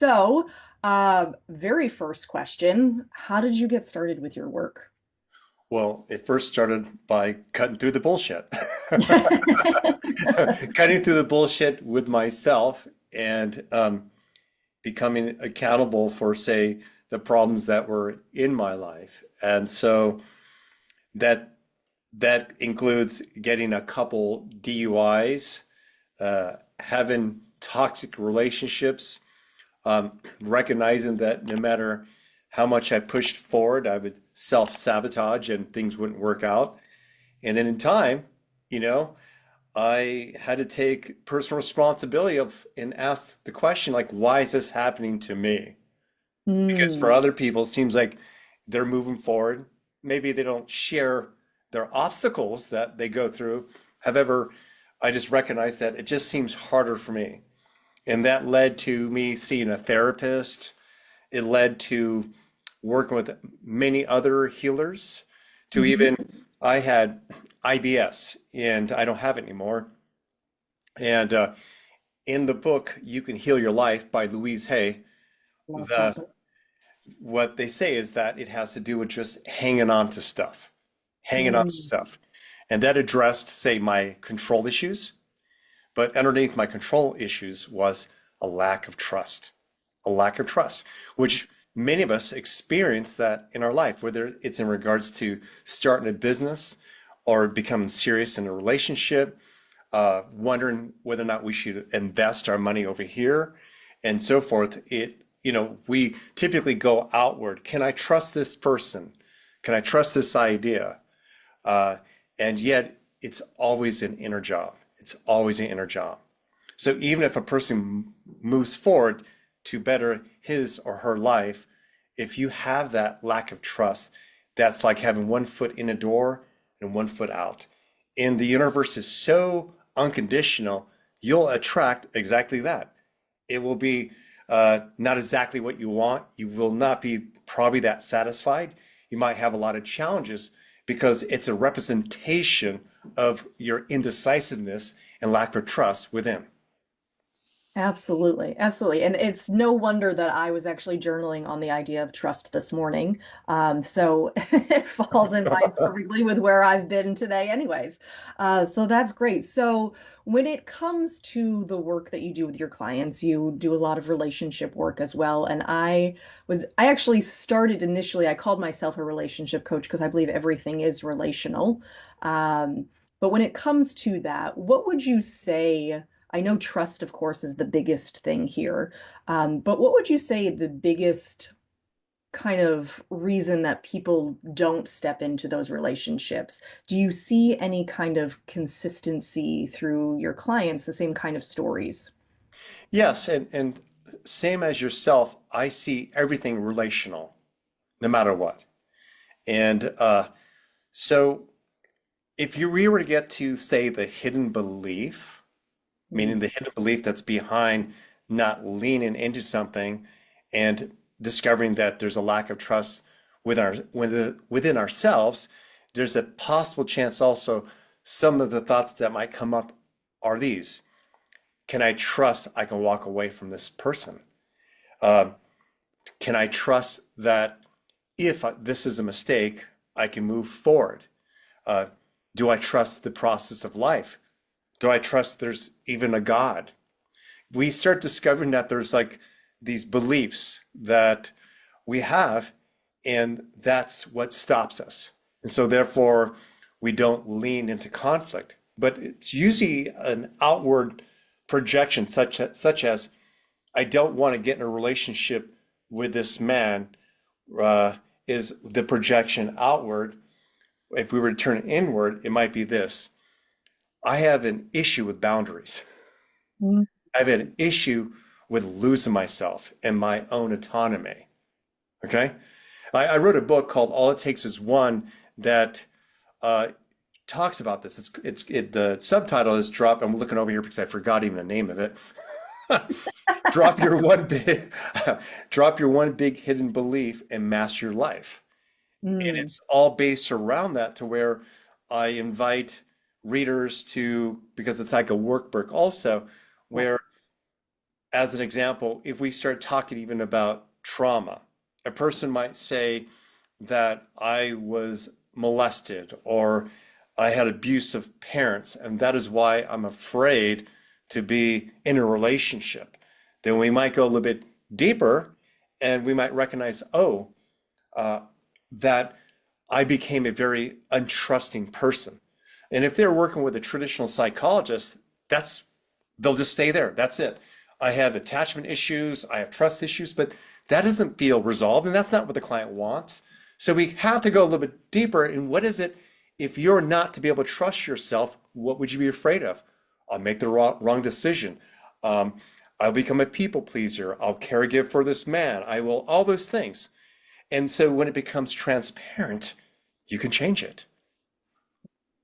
So, very first question, how did you get started with your work? Well, it first started by cutting through the bullshit. Cutting through the bullshit with myself and becoming accountable for, say, the problems that were in my life. And so that that includes getting a couple DUIs, having toxic relationships, recognizing that no matter how much I pushed forward, I would self-sabotage and things wouldn't work out. And then in time, you know, I had to take personal responsibility of and ask the question, like, why is this happening to me? Because for Hmm. other people, it seems like they're moving forward. Maybe they don't share their obstacles that they go through. However, I just recognize that it just seems harder for me. And that led to me seeing a therapist. It led to working with many other healers, to Mhm. even, I had IBS and I don't have it anymore. And in the book, You Can Heal Your Life by Louise Hay, Love that the book. what they say is that it has to do with just hanging on to stuff, hanging on to Mm. stuff. And that addressed, say, my control issues. But underneath my control issues was a lack of trust, a lack of trust, which many of us experience that in our life, whether it's in regards to starting a business or becoming serious in a relationship, wondering whether or not we should invest our money over here and so forth. We typically go outward. Can I trust this person? Can I trust this idea? Uh, and yet it's always an inner job. It's always an inner job. So even if a person moves forward to better his or her life, if you have that lack of trust, that's like having one foot in a door and one foot out. And the universe is so unconditional, you'll attract exactly that. It will be not exactly what you want. You will not be probably that satisfied. You might have a lot of challenges because it's a representation of your indecisiveness and lack of trust within. Absolutely, absolutely. And it's no wonder that I was actually journaling on the idea of trust this morning. So it falls in line perfectly with where I've been today, anyways. So that's great. So when it comes to the work that you do with your clients, you do a lot of relationship work as well. And I actually started initially, I called myself a relationship coach because I believe everything is relational. Um, but when it comes to that, what would you say? I know trust, of course, is the biggest thing here. But what would you say the biggest kind of reason that people don't step into those relationships? Do you see any kind of consistency through your clients, the same kind of stories? Yes, and same as yourself, I see everything relational, no matter what. And so if you really were to get to, say, the hidden belief, meaning the hidden belief that's behind not leaning into something and discovering that there's a lack of trust within ourselves, there's a possible chance also some of the thoughts that might come up are these. Can I trust I can walk away from this person? Um, can I trust that if this is a mistake, I can move forward? Uh, do I trust the process of life? Do I trust there's even a God? We start discovering that there's like these beliefs that we have, and that's what stops us. And so, therefore, we don't lean into conflict. But it's usually an outward projection, such as I don't want to get in a relationship with this man, uh, is the projection outward. If we were to turn it inward, it might be this. I have an issue with boundaries. Mhm. I've had an issue with losing myself and my own autonomy. Okay. I wrote a book called All It Takes Is One that uh, talks about this. The subtitle is drop. I'm looking over here because I forgot even the name of it. Drop your one big, drop your one big hidden belief and master your life. And Mm. it's all based around that to where I invite readers to, because it's like a workbook also, Yeah. where as an example, if we start talking even about trauma, a person might say that I was molested or I had abusive parents, and that is why I'm afraid to be in a relationship. Then we might go a little bit deeper and we might recognize, oh, uh, that I became a very untrusting person. And if they're working with a traditional psychologist, that's they'll just stay there. That's it. I have attachment issues, I have trust issues, but that doesn't feel resolved, and that's not what the client wants. So we have to go a little bit deeper. And what is it, if you're not to be able to trust yourself, what would you be afraid of? I'll make the wrong decision. Um, I'll become a people pleaser. I'll caregive for this man. I will, all those things. And so when it becomes transparent, you can change it.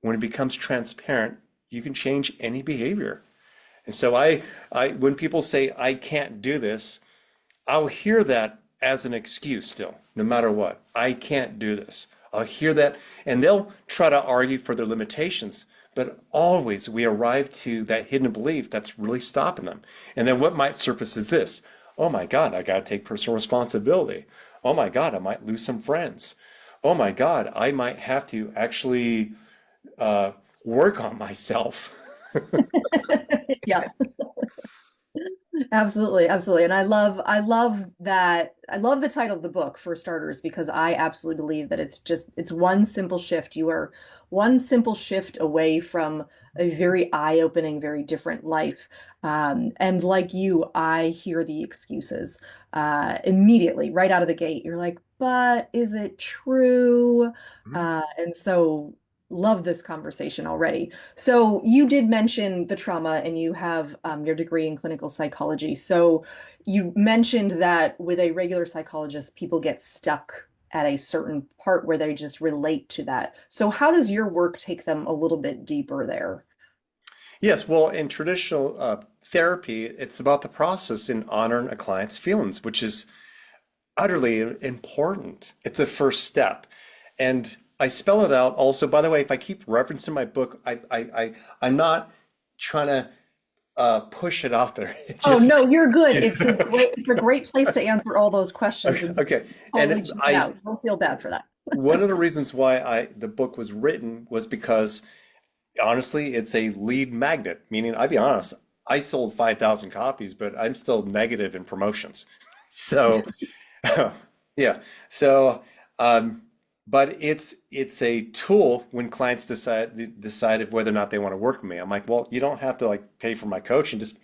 When it becomes transparent, you can change any behavior. And so when people say, I can't do this, I'll hear that as an excuse still, no matter what. I can't do this. I'll hear that, and they'll try to argue for their limitations, but always we arrive to that hidden belief that's really stopping them. And then what might surface is this: oh my God, I got to take personal responsibility. Oh my God, I might lose some friends. Oh my God, I might have to actually uh, work on myself. Yeah. Absolutely, absolutely. And I love that. I love the title of the book for starters, because I absolutely believe that it's one simple shift. You are one simple shift away from a very eye-opening, very different life. And like you, I hear the excuses immediately, right out of the gate. You're like, but is it true? And so love this conversation already. So you did mention the trauma, and you have your degree in clinical psychology. So you mentioned that with a regular psychologist, people get stuck at a certain part where they just relate to that. So how does your work take them a little bit deeper there? Yes, well, in traditional therapy, it's about the process in honoring a client's feelings, which is utterly important. It's a first step. And I spell it out also. By the way, if I keep referencing my book, I'm not trying to push it out there. It Oh just, no, you're good. It's a great place to answer all those questions okay, and okay. totally And check it out. Don't feel bad for that. one of the reasons why the book was written was because honestly, it's a lead magnet, meaning I'll be honest, I sold 5,000 copies, but I'm still negative in promotions. So, yeah. So, um, but it's a tool when clients decide whether or not they want to work with me. I'm like, well, you don't have to like pay for my coach, and just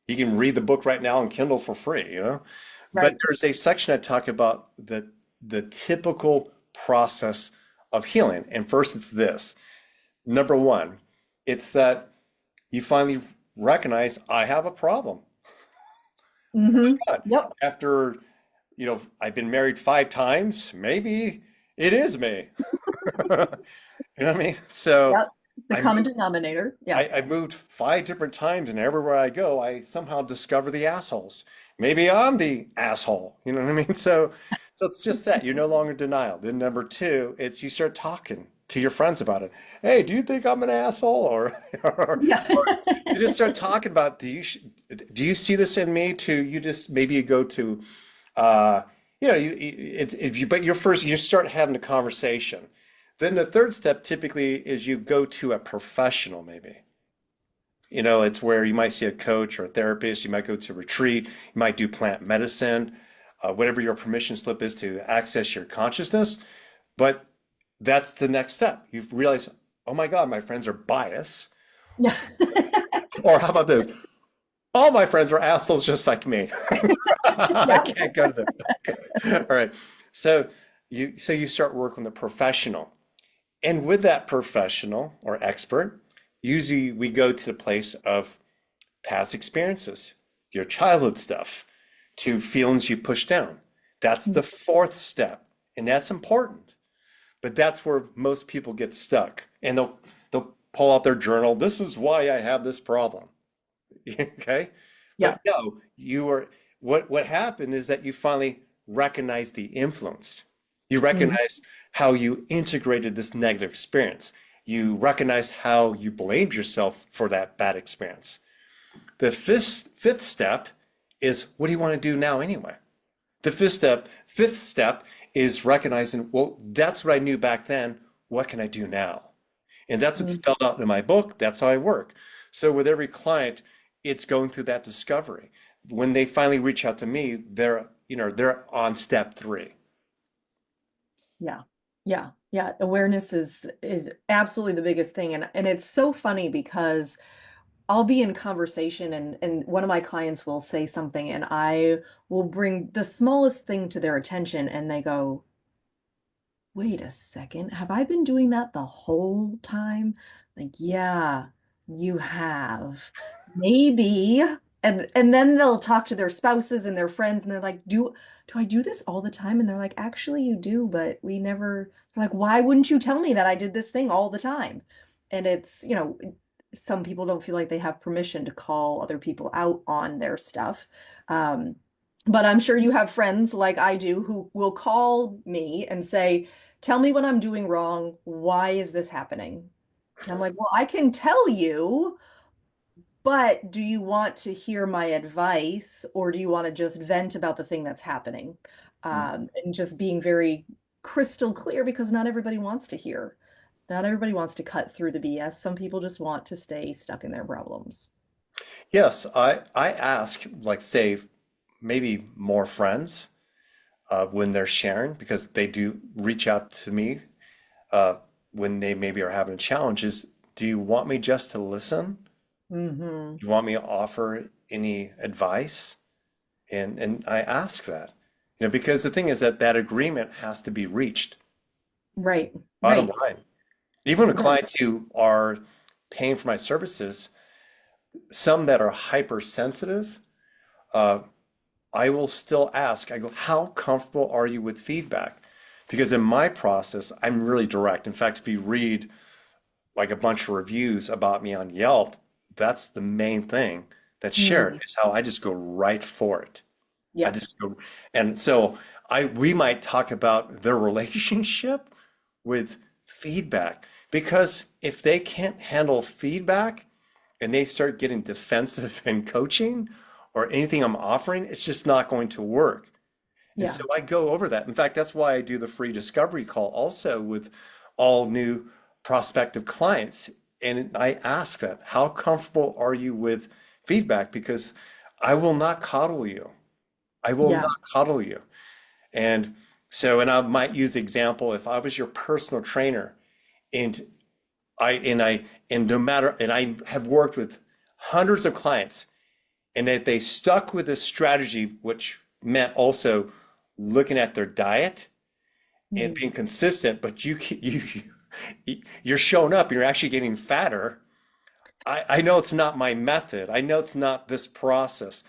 you can read the book right now on Kindle for free, you know? But Right. there's a section I talk about the typical process of healing. And first it's this. Number one, it's that you finally recognize I have a problem. God, Yep. after, I've been married 5 times, maybe it is me. You know what I mean? So Yep. The I common moved, denominator. Yeah. I moved 5 different times, and everywhere I go, I somehow discover the assholes. Maybe I'm the asshole. You know what I mean? So it's just that you're no longer in denial. Then number two, it's you start talking to your friends about it. Hey, do you think I'm an asshole? Yeah. Or you just start talking about, do you see this in me? To you just maybe you go to, uh, but you start having a conversation. Then the third step typically is you go to a professional, maybe. It's where you might see a coach or a therapist, you might go to a retreat, you might do plant medicine, whatever your permission slip is to access your consciousness. But that's the next step. You've realized, oh my God, my friends are biased. Yeah. Or how about this? All my friends are assholes just like me. I Yeah. can't go to them. All right. So you start working with a professional. And with that professional or expert, usually we go to the place of past experiences, your childhood stuff, to feelings you push down. That's the fourth step, and that's important. But that's where most people get stuck, and they'll pull out their journal. This is why I have this problem. Okay? Yeah. But no, you are what happened is that you finally recognize the influence. You Mhm. recognize how you integrated this negative experience. You recognize how you blamed yourself for that bad experience. The fifth step is what do you want to do now anyway? The fifth step is recognizing, well, that's what I knew back then. What can I do now? And that's what's Mm. spelled out in my book. That's how I work. So with every client, it's going through that discovery. When they finally reach out to me, they're on step three. Yeah. Yeah. Yeah. Awareness is absolutely the biggest thing. And it's so funny because I'll be in conversation and one of my clients will say something and I will bring the smallest thing to their attention and they go, wait a second, have I been doing that the whole time? Like, yeah, you have. Maybe. And then they'll talk to their spouses and their friends and they're like, do I do this all the time? And they're like, actually you do, but we never they're like, why wouldn't you tell me that I did this thing all the time? And it's, some people don't feel like they have permission to call other people out on their stuff. Um, but I'm sure you have friends like I do who will call me and say, tell me what I'm doing wrong. Why is this happening? And I'm like, well, I can tell you, but do you want to hear my advice or do you want to just vent about the thing that's happening? And just being very crystal clear because not everybody wants to hear. Not everybody wants to cut through the BS. Some people just want to stay stuck in their problems. Yes, I ask, like, say, maybe more friends when they're sharing because they do reach out to me uh, when they maybe are having challenges. Do you want me just to listen? Hmm. Do you want me to offer any advice? And I ask that, because the thing is that that agreement has to be reached. Right, Bottom right, line, even with right. clients who are paying for my services, some that are hypersensitive, uh, I will still ask. I go, how comfortable are you with feedback? Because in my process, I'm really direct. In fact, if you read like a bunch of reviews about me on Yelp, that's the main thing that's shared Mm, is how I just go right for it. I yep. just go, and so we might talk about their relationship with feedback because if they can't handle feedback and they start getting defensive in coaching or anything I'm offering, it's just not going to work. And Yeah. so I go over that. In fact, that's why I do the free discovery call also with all new prospective clients. And I ask that, how comfortable are you with feedback? Because I will not coddle you. I will Yeah. not coddle you. And so, and I might use the example if I was your personal trainer and and no matter, and I have worked with hundreds of clients and that they stuck with this strategy, which meant also looking at their diet and Mm, being consistent, but you're showing up, you're actually getting fatter. I know it's not my method. I know it's not this process.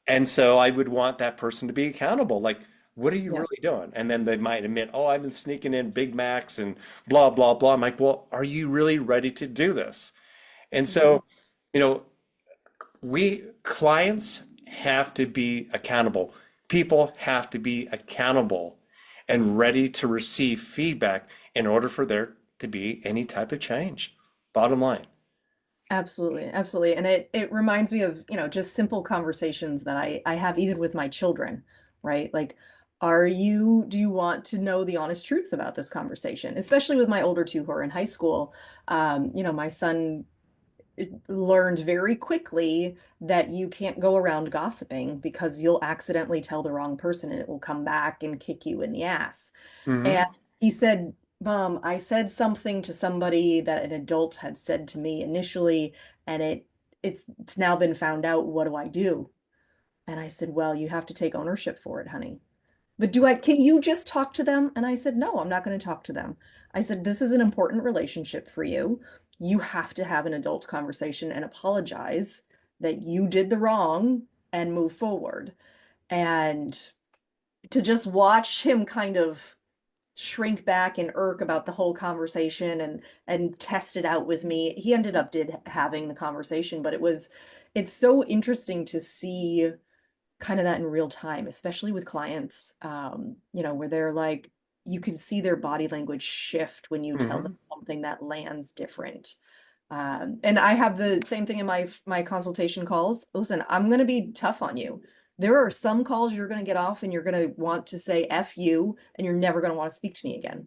And so I would want that person to be accountable. Like, what are you yeah. really doing? And then they might admit, oh, I've been sneaking in Big Macs and blah, blah, blah. I'm like, well, are you really ready to do this? And Mhm. so, you know, we clients have to be accountable. People have to be accountable and ready to receive feedback in order for there to be any type of change. Bottom line. Absolutely, absolutely. And it reminds me of, just simple conversations that I have even with my children, right? Like, do you want to know the honest truth about this conversation? Especially with my older two who are in high school. My son learned very quickly that you can't go around gossiping because you'll accidentally tell the wrong person and it will come back and kick you in the ass. And Hmm. he said, Mom, I said something to somebody that an adult had said to me initially, and it's now been found out. What do I do? And I said, well, you have to take ownership for it, honey. But can you just talk to them? And I said, no, I'm not going to talk to them. I said, this is an important relationship for you. You have to have an adult conversation and apologize that you did the wrong and move forward. And to just watch him kind of shrink back and irk about the whole conversation and test it out with me. He ended up did having the conversation, but it's so interesting to see kind of that in real time, especially with clients, where they're like, you can see their body language shift when you tell them Hmm. something that lands different. And I have the same thing in my consultation calls. Listen, I'm going to be tough on you. There are some calls you're going to get off and you're going to want to say F you and you're never going to want to speak to me again.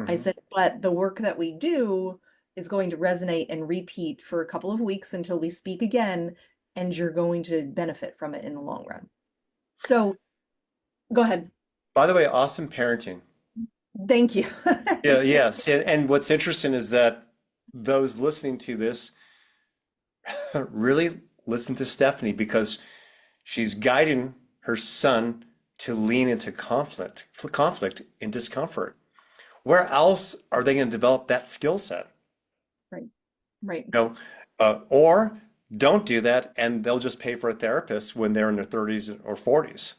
I Hmm. said, but the work that we do is going to resonate and repeat for a couple of weeks until we speak again, and you're going to benefit from it in the long run. So go ahead. By the way, awesome parenting. Thank you. Yeah, yes. And what's interesting is that those listening to this really listen to Stephanie because she's guiding her son to lean into conflict and discomfort. Where else are they going to develop that skill set? Right, right. You know, or don't do that and they'll just pay for a therapist when they're in their 30s or 40s.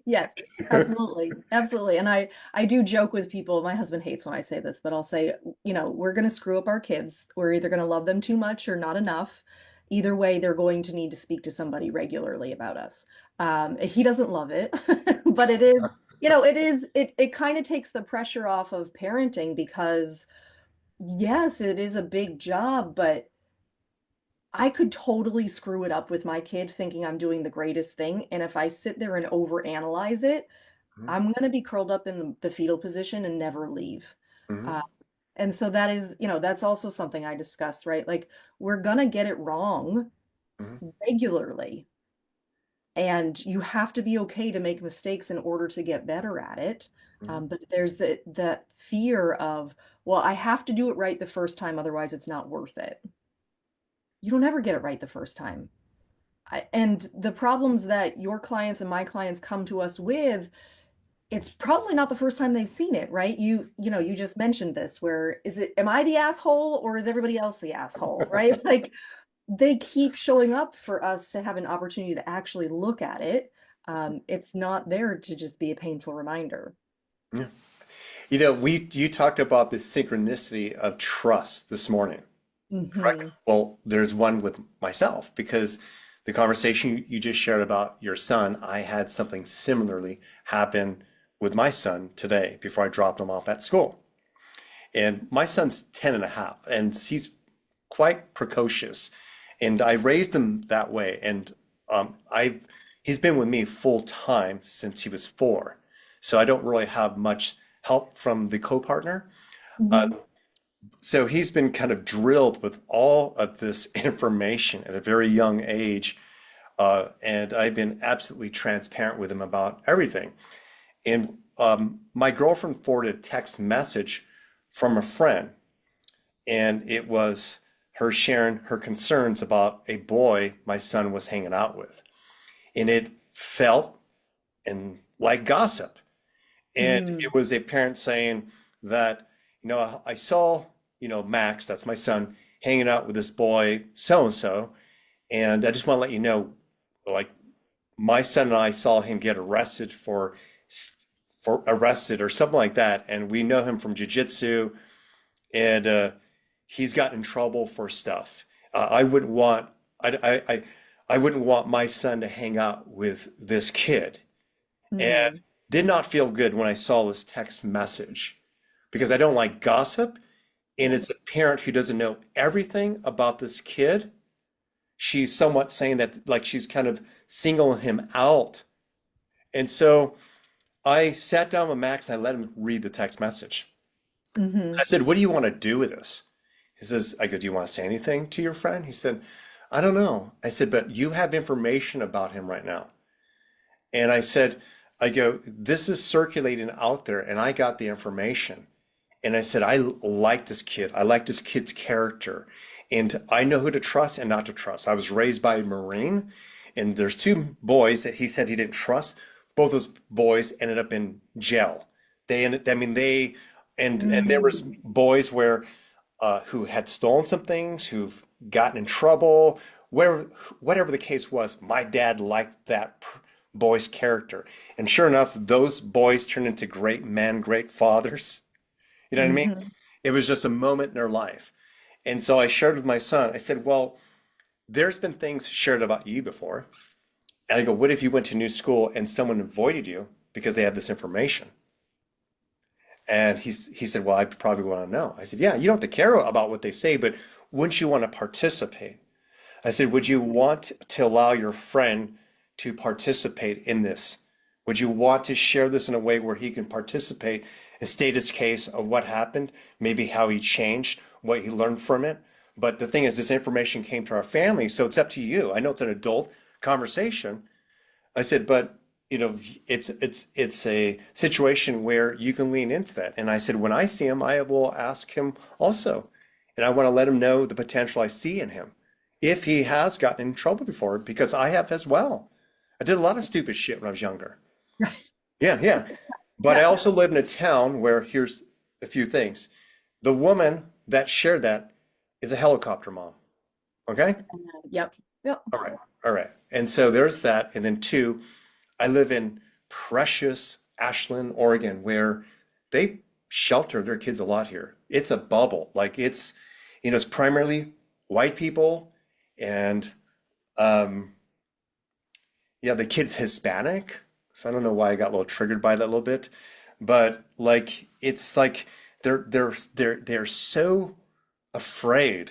Yes, absolutely. Absolutely. And I do joke with people. My husband hates when I say this, but I'll say, we're going to screw up our kids. We're either going to love them too much or not enough. Either way, they're going to need to speak to somebody regularly about us. He doesn't love it, but it kind of takes the pressure off of parenting because yes, it is a big job, but I could totally screw it up with my kid thinking I'm doing the greatest thing. And if I sit there and overanalyze it, Mhm, I'm going to be curled up in the fetal position and never leave. mhm, Uh, and so that is, that's also something I discuss, right? Like we're going to get it wrong mhm, regularly. And you have to be okay to make mistakes in order to get better at it. mhm, But there's that fear of, well, I have to do it right the first time, otherwise it's not worth it. You don't ever get it right the first time. And the problems that your clients and my clients come to us with, it's probably not the first time they've seen it, right? You just mentioned this, where am I the asshole or is everybody else the asshole, right? Like they keep showing up for us to have an opportunity to actually look at it. It's not there to just be a painful reminder. yeah. You talked about the synchronicity of trust this morning, correct? Hmm. Well, there's one with myself because the conversation you just shared about your son, I had something similarly happen with my son today before I dropped him off at school. And my son's 10 and a half, and he's quite precocious. And I raised him that way. And he's been with me full time since he was 4. So I don't really have much help from the co-partner. Uh, Hmm. so he's been kind of drilled with all of this information at a very young age. And I've been absolutely transparent with him about everything. And my girlfriend forwarded a text message from a friend, and it was her sharing her concerns about a boy my son was hanging out with. And it felt and like gossip. And Mm. it was a parent saying that, I saw, Max, that's my son, hanging out with this boy so and so, and I just want to let you know, like, my son and I saw him get arrested for arrested or something like that, and we know him from jujitsu, and he's gotten in trouble for stuff. I wouldn't want I wouldn't want my son to hang out with this kid, and Mm. did not feel good when I saw this text message because I don't like gossip, and Yeah. it's a parent who doesn't know everything about this kid. She's somewhat saying that like she's kind of singling him out, and so I sat down with Max and I let him read the text message. I Hmm. said, "What do you want to do with this?" He says, I go, "Do you want to say anything to your friend?" He said, "I don't know." I said, "But you have information about him right now." And I go, "This is circulating out there, and I got the information." And I said, "I like this kid. I like this kid's character. And I know who to trust and not to trust. I was raised by a Marine, and there's 2 boys that he said he didn't trust. Both those boys ended up in jail. I mean, and there was Mm. boys who had stolen some things, who've gotten in trouble, whatever the case was. My dad liked that boy's character, and sure enough, those boys turned into great men, great fathers. You know what I mean? Hmm. It was just a moment in their life. And so I shared with my son, I said, well, there's been things shared about you before. And I go, what if you went to new school and someone avoided you because they had this information? And he said, well, I probably want to know. I said, yeah, you don't have to care about what they say, but wouldn't you want to participate? I said, would you want to allow your friend to participate in this? Would you want to share this in a way where he can participate and state his case of what happened, maybe how he changed, what he learned from it? But the thing is, this information came to our family, so it's up to you. I know it's an adult conversation. I said, but it's a situation where you can lean into that. And I said, when I see him, I will ask him also, and I want to let him know the potential I see in him, if he has gotten in trouble before, because I have as well. I did a lot of stupid shit when I was younger. Right. Yeah, yeah. But I Yeah. also live in a town where here's a few things. The woman that shared that is a helicopter mom. Okay? Yep. Yep. All right. All right. And so there's that. And then two, I live in precious Ashland, Oregon, where they shelter their kids a lot here. It's a bubble. Like it's primarily white people and um yeah, the kid's Hispanic. So I don't know why I got a little triggered by that a little bit. But like it's like they're so afraid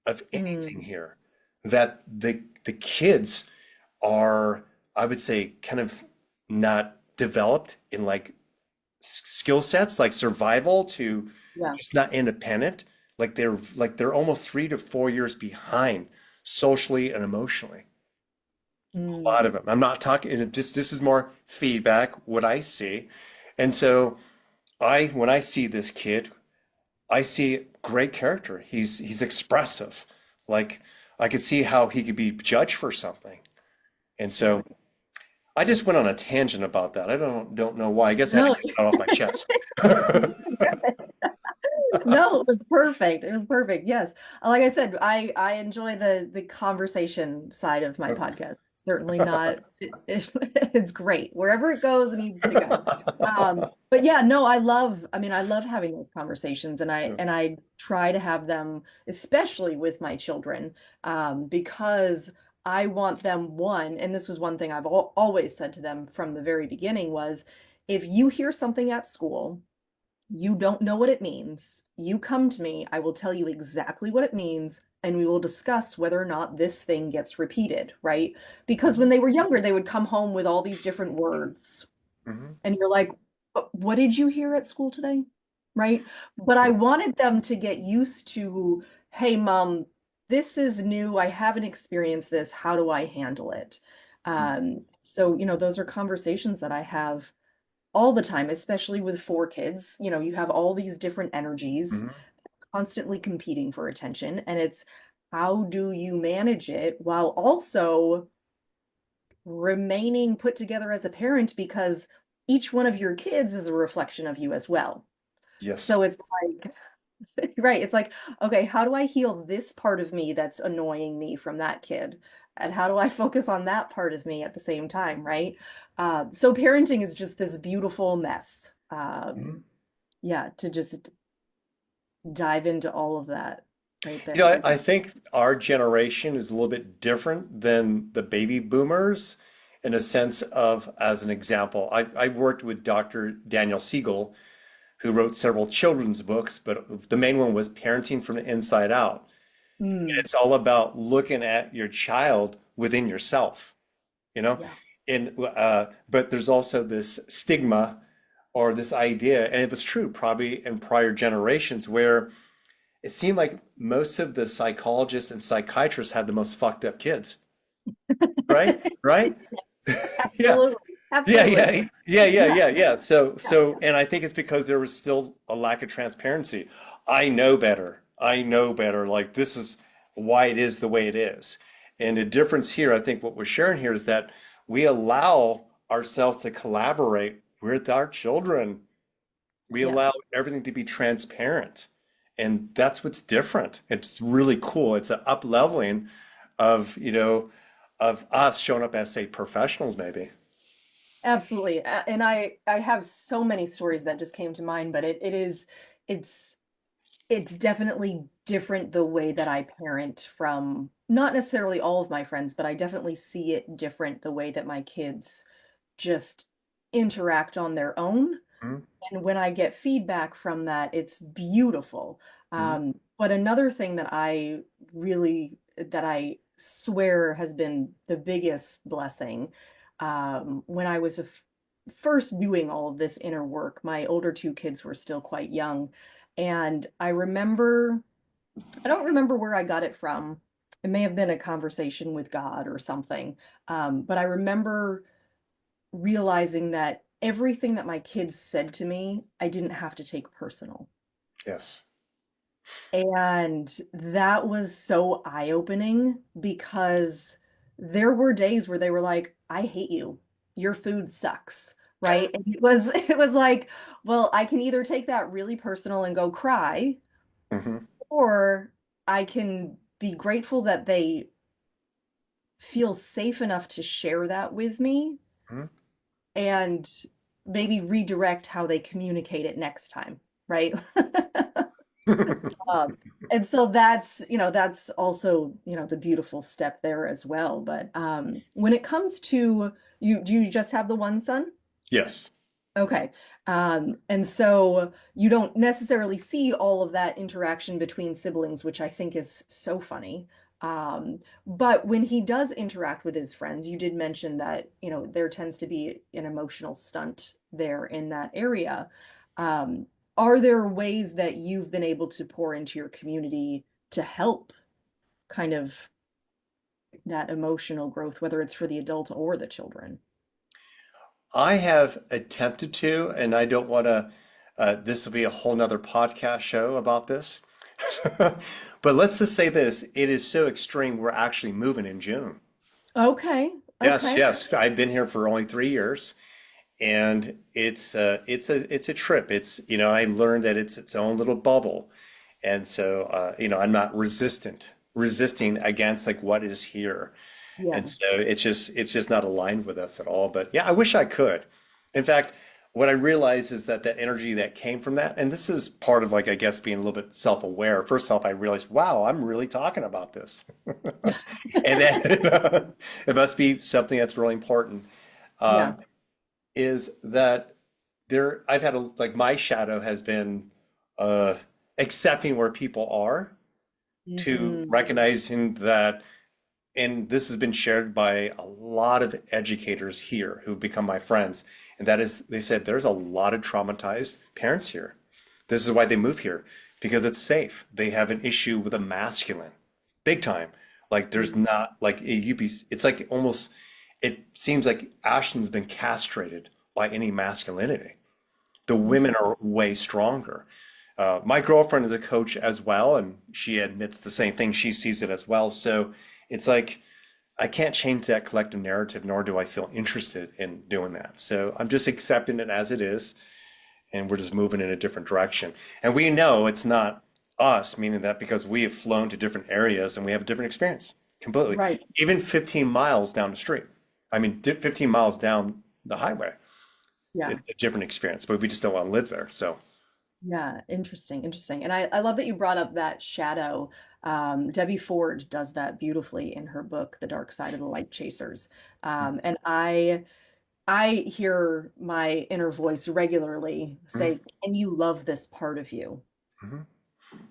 of anything Mm, here that the kids are, I would say, kind of not developed in like skill sets like survival to yeah. just not independent. Like they're almost 3 to 4 years behind socially and emotionally. A lot Mm, of them. I'm not talking, and just this is more feedback, what I see. And so when I see this kid, I see great character. He's expressive. Like I could see how he could be judged for something. And yeah. so I just went on a tangent about that. I don't know why. I guess I had to No, get that off my chest. no, it was perfect. It was perfect. Yes. Like I said, I enjoy the conversation side of my podcast. Certainly not it's great. Wherever it goes, it needs to go. But yeah, no, I love having those conversations and Yeah. I try to have them, especially with my children, because I want them one, and this was one thing I've al always said to them from the very beginning was if you hear something at school you don't know what it means. You come to me, I will tell you exactly what it means, and we will discuss whether or not this thing gets repeated, right? Because Mhm, when they were younger, they would come home with all these different words, mhm. and you're like, What did you hear at school today?" Right? But I wanted them to get used to, hey, mom, this is new. I haven't experienced this. How do I handle it? So, those are conversations that I have all the time, especially with four kids. You have all these different energies Mhm. constantly competing for attention, and it's how do you manage it while also remaining put together as a parent because each one of your kids is a reflection of you as well. Yes. So it's like, right, it's like, okay, how do I heal this part of me that's annoying me from that kid? And how do I focus on that part of me at the same time, right? So parenting is just this beautiful mess. Mhm. Yeah, to just dive into all of that right You know, there. I think our generation is a little bit different than the baby boomers in a sense of, as an example, I worked with Dr. Daniel Siegel, who wrote several children's books, but the main one was Parenting from the Inside Out. Mm, It's all about looking at your child within yourself, you know? yeah. But there's also this stigma or this idea, and it was true probably in prior generations where it seemed like most of the psychologists and psychiatrists had the most fucked up kids, right? Right? Yes, Yeah. absolutely. Yeah, Absolutely. yeah, yeah, yeah, Yeah. yeah, yeah. So, Yeah. and I think it's because there was still a lack of transparency. I know better. I know better. Like this is why it is the way it is. And the difference here, I think what we're sharing here is that we allow ourselves to collaborate with our children. We Yeah. allow everything to be transparent. And that's what's different. It's really cool. It's an up leveling of, of us showing up as, say, professionals, maybe. Absolutely. And I have so many stories that just came to mind, but it's it's definitely different the way that I parent from not necessarily all of my friends, but I definitely see it different the way that my kids just interact on their own. Mhm, And when I get feedback from that, it's beautiful. mhm, But another thing that I swear has been the biggest blessing. When I was first doing all of this inner work, my older two kids were still quite young. And I don't remember where I got it from. It may have been a conversation with God or something. But I remember realizing that everything that my kids said to me, I didn't have to take personal. Yes. And that was so eye-opening because there were days where they were like, I hate you. Your food sucks. Right. And it was like, well, I can either take that really personal and go cry, Hmm. or I can be grateful that they feel safe enough to share that with me and maybe redirect how they communicate it next time. Right. Hmm. Um, and so that's, that's also, the beautiful step there as well. But when it comes to you, do you just have the one son? Yes. Okay. And so you don't necessarily see all of that interaction between siblings, which I think is so funny. But when he does interact with his friends, you did mention that, there tends to be an emotional stunt there in that area. Um, are there ways that you've been able to pour into your community to help kind of that emotional growth, whether it's for the adult or the children? I have attempted to, and I don't want to, this will be a whole nother podcast show about this. But let's just say this, it is so extreme, we're actually moving in June. Okay. Yes, Okay. yes. I've been here for only 3 years, and it's a trip. I learned that it's its own little bubble. And so I'm not resisting against like what is here. And Yeah. so it's just not aligned with us at all. But yeah, I wish I could. In fact, what I realized is that energy that came from that, and this is part of like I guess being a little bit self-aware. First off, I realized, wow, I'm really talking about this. And then it must be something that's really important. Yeah. Um, is that I've had like my shadow has been uh, accepting where people are, to Mhm. recognizing that, and this has been shared by a lot of educators here who've become my friends, and that is, they said there's a lot of traumatized parents here. This is why they move here, because it's safe. They have an issue with a masculine, big time. Like there's not like it's like almost, it seems like Ashton's been castrated by any masculinity. The women Interesting. are way stronger. My girlfriend is a coach as well, and she admits the same thing. She sees it as well. So it's like I can't change that collective narrative, nor do I feel interested in doing that. So I'm just accepting it as it is, and we're just moving in a different direction. And we know it's not us, meaning that because we have flown to different areas and we have a different experience completely. Right. Even 15 miles down the street. I mean, 15 miles down the highway, Yeah. it's a different experience, but we just don't want to live there. So. Yeah. Interesting. Interesting. And I love that you brought up that shadow. Debbie Ford does that beautifully in her book, The Dark Side of the Light Chasers. And I hear my inner voice regularly Mhm. say, "Can you love this part of you?" Mhm.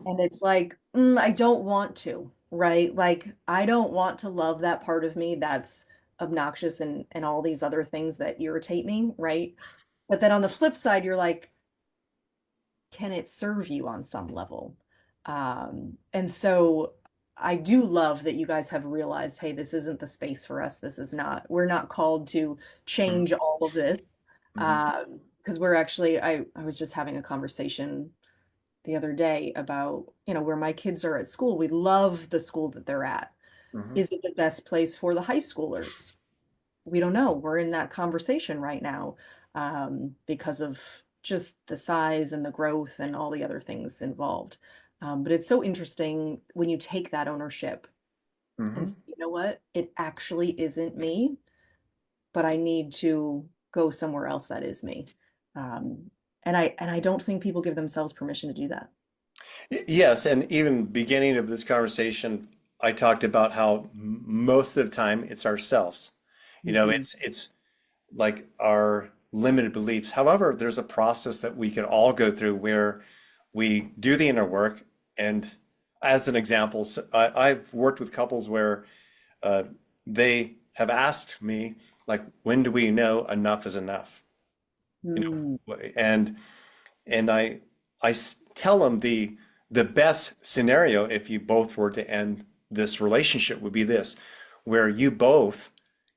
And it's like, I don't want to, right? Like, I don't want to love that part of me that's obnoxious and all these other things that irritate me, right? But then on the flip side, you're like, can it serve you on some level? And so I do love that you guys have realized, hey, this isn't the space for us. We're not called to Mhm. change all of this. Mhm. Because we're actually, I was just having a conversation the other day about, where my kids are at school. We love the school that they're at. Mhm. Is it the best place for the high schoolers? We don't know. We're in that conversation right now, because of just the size and the growth and all the other things involved. But it's so interesting when you take that ownership and say, Mhm. you know what? It actually isn't me, but I need to go somewhere else that is me. And I don't think people give themselves permission to do that. Yes, and even beginning of this conversation, I talked about how most of the time it's ourselves. Mhm. It's like our limited beliefs. However, there's a process that we can all go through where we do the inner work. And as an example, I've worked with couples where uh, they have asked me, like, when do we know enough is enough? You Mm, know, and tell them the best scenario if you both were to end this relationship would be this, where you both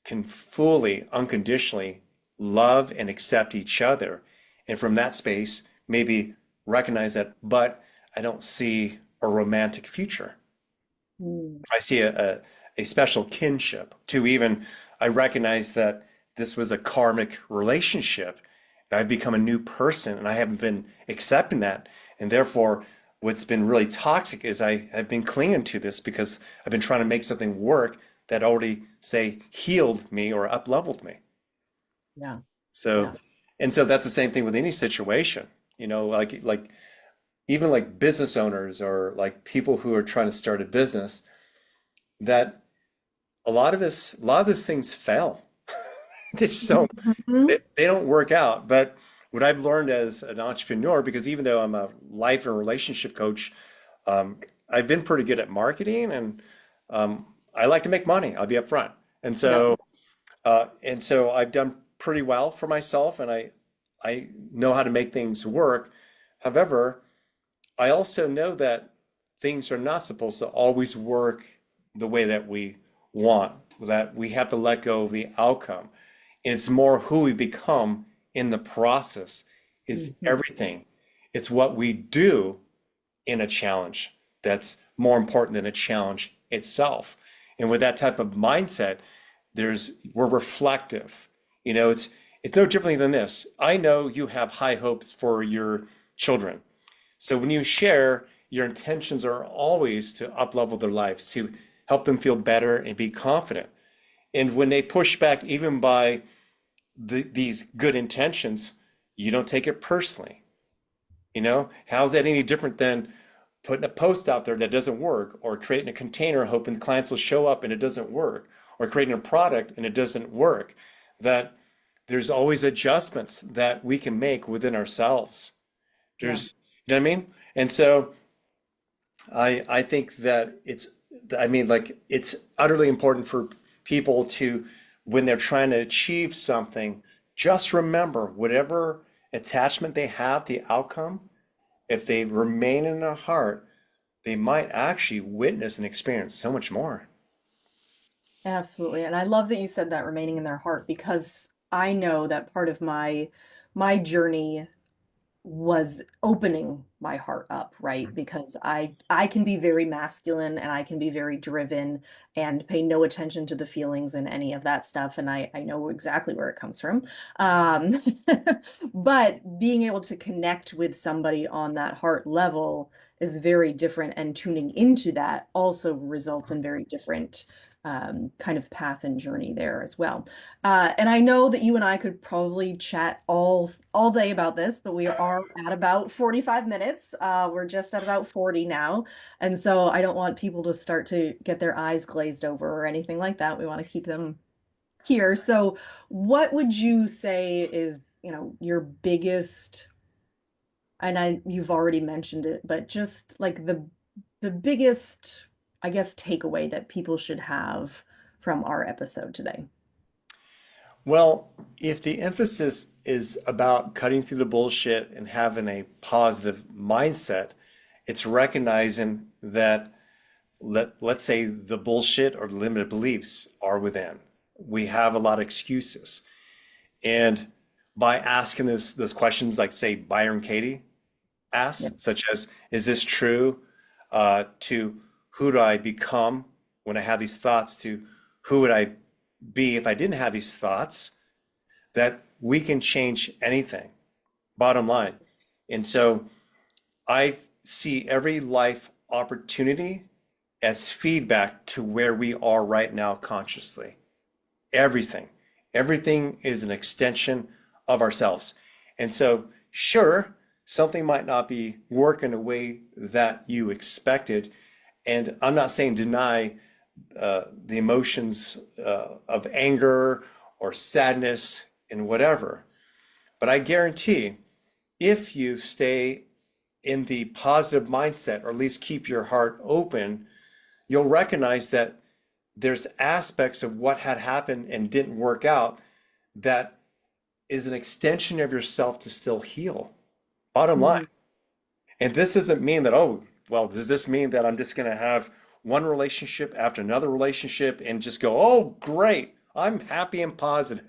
can fully, unconditionally love and accept each other. And from that space, maybe recognize that, but I don't see a romantic future. mm, I see a special kinship to even, I recognize that this was a karmic relationship. And I've become a new person and I haven't been accepting that. And therefore, what's been really toxic is I have been clinging to this because I've been trying to make something work that already, say, healed me or up leveled me. yeah, So, yeah. and so that's the same thing with any situation, like even like business owners or like people who are trying to start a business, that a lot of those things fail. They just don't, Mhm. they don't work out. But what I've learned as an entrepreneur, because even though I'm a life and relationship coach, um, I've been pretty good at marketing and I like to make money. I'll be upfront. And Yep. so and so I've done pretty well for myself and I know how to make things work. However, I also know that things are not supposed to always work the way that we want, that we have to let go of the outcome. And it's more who we become in the process is Mhm. everything. It's what we do in a challenge that's more important than a challenge itself. And with that type of mindset, we're reflective. It's no differently than this. I know you have high hopes for your children. So when you share, your intentions are always to uplevel their lives, to help them feel better and be confident. And when they push back, even by these good intentions, you don't take it personally. How's that any different than putting a post out there that doesn't work, or creating a container hoping clients will show up and it doesn't work, or creating a product and it doesn't work? That there's always adjustments that we can make within ourselves. Yeah. You know what I mean? And so I think that it's utterly important for people to, when they're trying to achieve something, just remember whatever attachment they have to the outcome, if they remain in their heart, they might actually witness and experience so much more. Absolutely. And I love that you said that remaining in their heart because I know that part of my journey was opening my heart up, right? Because I can be very masculine and I can be very driven and pay no attention to the feelings and any of that stuff. And I know exactly where it comes from. Um, but being able to connect with somebody on that heart level is very different, and tuning into that also results in very different kind of path and journey there as well. And I know that you and I could probably chat all day about this, but we are at about 45 minutes. We're just at about 40 now. And so I don't want people to start to get their eyes glazed over or anything like that. We want to keep them here. So what would you say is, your biggest, and you've already mentioned it, but just like the biggest, I guess, takeaway that people should have from our episode today? Well, if the emphasis is about cutting through the bullshit and having a positive mindset, it's recognizing that let's say the bullshit or the limited beliefs are within. We have a lot of excuses. And by asking those questions, like say Byron Katie Yeah. asks, such as, is this true? To who do I become when I have these thoughts? To who would I be if I didn't have these thoughts? That we can change anything, bottom line. And so I see every life opportunity as feedback to where we are right now consciously. Everything. Everything is an extension of ourselves. And so, sure, something might not be working the way that you expected. And I'm not saying deny the emotions of anger or sadness and whatever. But I guarantee if you stay in the positive mindset, or at least keep your heart open, you'll recognize that there's aspects of what had happened and didn't work out that is an extension of yourself to still heal. Bottom line. Mm, And this doesn't mean that, oh, well, does this mean that I'm just going to have one relationship after another relationship and just go, oh, great, I'm happy and positive?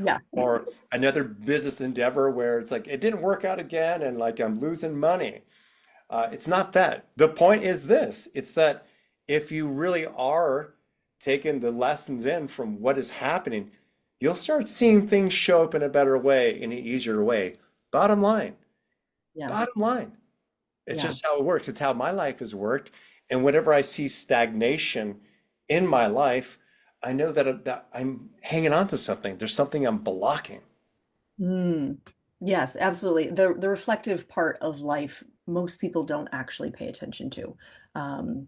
yeah. Or another business endeavor where it's like, it didn't work out again and like I'm losing money. It's not that. The point is this, it's that if you really are taking the lessons in from what is happening, you'll start seeing things show up in a better way, in an easier way. Bottom line, Yeah. bottom line. It's Yeah. just how it works. It's how my life has worked. And whenever I see stagnation in my life, I know that I'm hanging on to something. There's something I'm blocking. Mm. Yes, absolutely. The reflective part of life, most people don't actually pay attention to.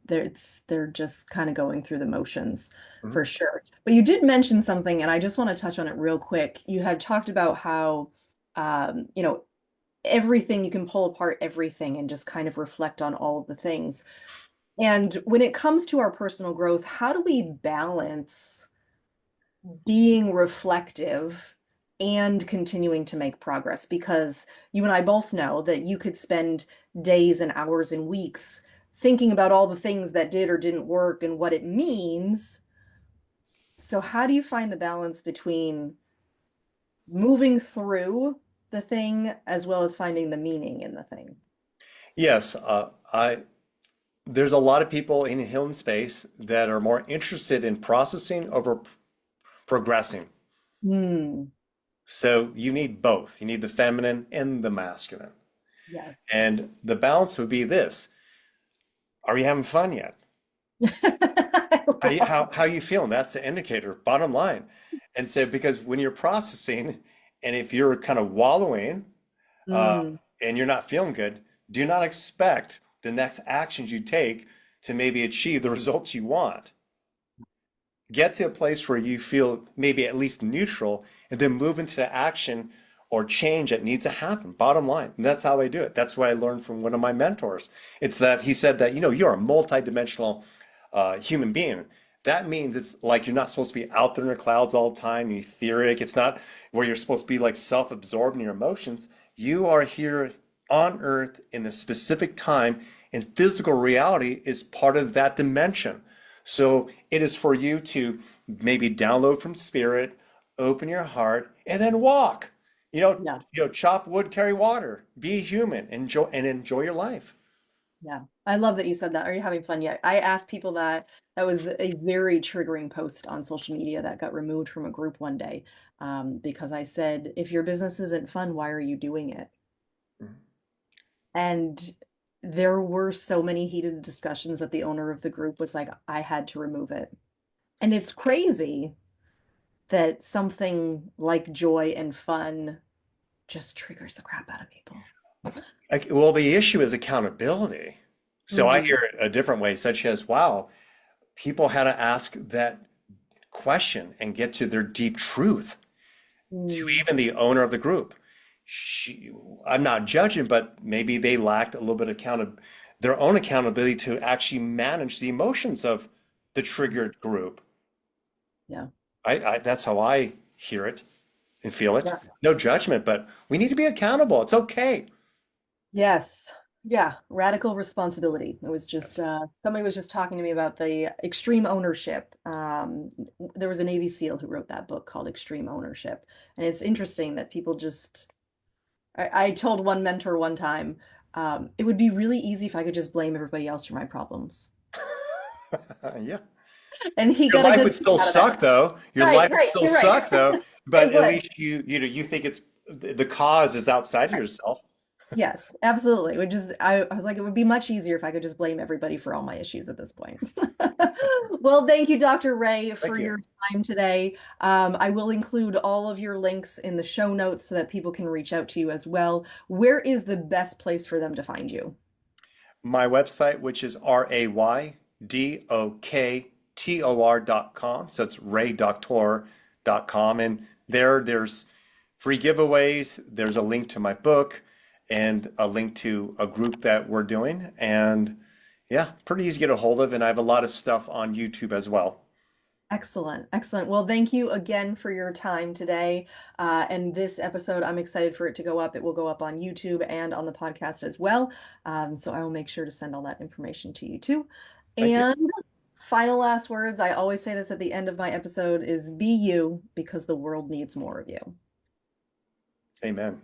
They're just kind of going through the motions Mhm. for sure. But you did mention something, and I just want to touch on it real quick. You had talked about how you know, everything you can pull apart everything and just kind of reflect on all of the things. And when it comes to our personal growth, how do we balance being reflective and continuing to make progress? Because you and I both know that you could spend days and hours and weeks thinking about all the things that did or didn't work and what it means. So, how do you find the balance between moving through the thing as well as finding the meaning in the thing? Yes, there's a lot of people in healing space that are more interested in processing over progressing. Hmm. So you need both. You need the feminine and the masculine. Yes. And the balance would be this. Are you having fun yet? I love How you feeling? That's the indicator, bottom line. And so because when you're processing and if you're kind of wallowing uh, Mm, and you're not feeling good, do not expect the next actions you take to maybe achieve the results you want. Get to a place where you feel maybe at least neutral and then move into the action or change that needs to happen. Bottom line. And that's how I do it. That's what I learned from one of my mentors. It's that he said that, you're a multidimensional human being. That means it's like you're not supposed to be out there in the clouds all the time, etheric. It's not where you're supposed to be like self-absorbed in your emotions. You are here on earth in a specific time, and physical reality is part of that dimension. So it is for you to maybe download from spirit, open your heart, and then walk. yeah. Chop wood, carry water, be human, enjoy your life. Yeah, I love that you said that. Are you having fun yet? I asked people that. That was a very triggering post on social media that got removed from a group one day, because I said, if your business isn't fun, why are you doing it? And there were so many heated discussions that the owner of the group was like, I had to remove it. And it's crazy that something like joy and fun just triggers the crap out of people. Well, the issue is accountability. So I Hmm. hear it a different way, such as, wow, people had to ask that question and get to their deep truth to Mm, even the owner of the group. She, I'm not judging, but maybe they lacked a little bit of their own accountability to actually manage the emotions of the triggered group. yeah. That's how I hear it and feel it. Yeah. No judgment, but we need to be accountable. It's okay. Yes. Yeah. Radical responsibility. It was just Yes. somebody was just talking to me about the extreme ownership. There was a Navy SEAL who wrote that book called Extreme Ownership. And it's interesting that people just I told one mentor one time, it would be really easy if I could just blame everybody else for my problems. Yeah. And he Your got a life good would still kick out of that. suck though. Your Right, life would right. still You're right. suck though, but It at would. least you think it's the cause is outside of yourself. Yes, absolutely. Which is, I was like, it would be much easier if I could just blame everybody for all my issues at this point. Well, thank you, Dr. Ray, Thank for you. your time today. I will include all of your links in the show notes so that people can reach out to you as well. Where is the best place for them to find you? My website, which is raydoktor.com. So it's raydoktor.com. And there's free giveaways. There's a link to my book and a link to a group that we're doing. And Yeah, pretty easy to get a hold of, and I have a lot of stuff on YouTube as well. Excellent. Excellent. Well, thank you again for your time today. And this episode, I'm excited for it to go up. It will go up on YouTube and on the podcast as well. So I will make sure to send all that information to you too. Thank you. And final last words, I always say this at the end of my episode, is be you because the world needs more of you. Amen.